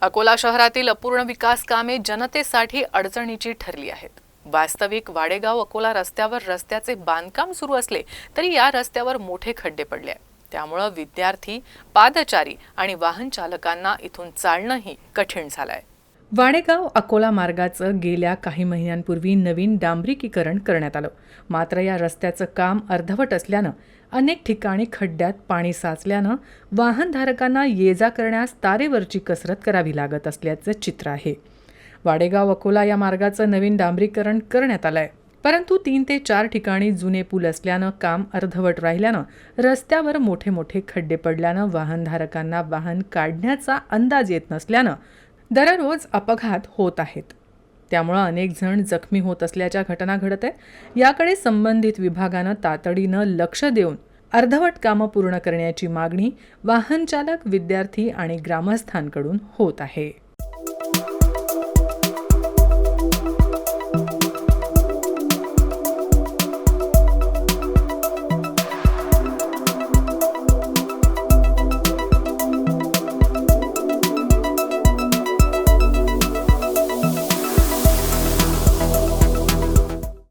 अकोला शहरातील अपूर्ण विकास कामे जनतेसाठी अडचणीची ठरली आहेत। वास्तविक वाडेगाव अकोला रस्त्यावर रस्त्याचे बांधकाम सुरू असले तरी या रस्त्यावर मोठे खड्डे पडले आहेत। त्यामुळे विद्यार्थी, पादचारी आणि वाहन चालकांना इथून चालणंही कठीण झालंय। वाडेगाव अकोला मार्गाचं गेल्या काही महिन्यांपूर्वी नवीन डांबरीकरण करण्यात आलं। मात्र या रस्त्याचं काम अर्धवट असल्यानं अनेक ठिकाणी खड्ड्यात पाणी साचल्यानं वाहनधारकांना ये-जा करण्यास तारेवरची कसरत करावी लागत असल्याचं चित्र आहे। वाडेगाव अकोला या मार्गाचं नवीन डांबरीकरण करण्यात आलंय, परंतु 3 ते 4 ठिकाणी जुने पूल असल्यानं काम अर्धवट राहिल्यानं रस्त्यावर मोठे खड्डे पडल्यानं वाहनधारकांना वाहन काढण्याचा अंदाज येत नसल्यानं दररोज अपघात होत आहेत। त्यामुळे अनेक जण जखमी होत असल्याच्या घटना घडत आहेत। याकडे संबंधित विभागानं तातडीनं लक्ष देऊन अर्धवट कामं पूर्ण करण्याची मागणी वाहन चालक, विद्यार्थी आणि ग्रामस्थांकडून होत आहे।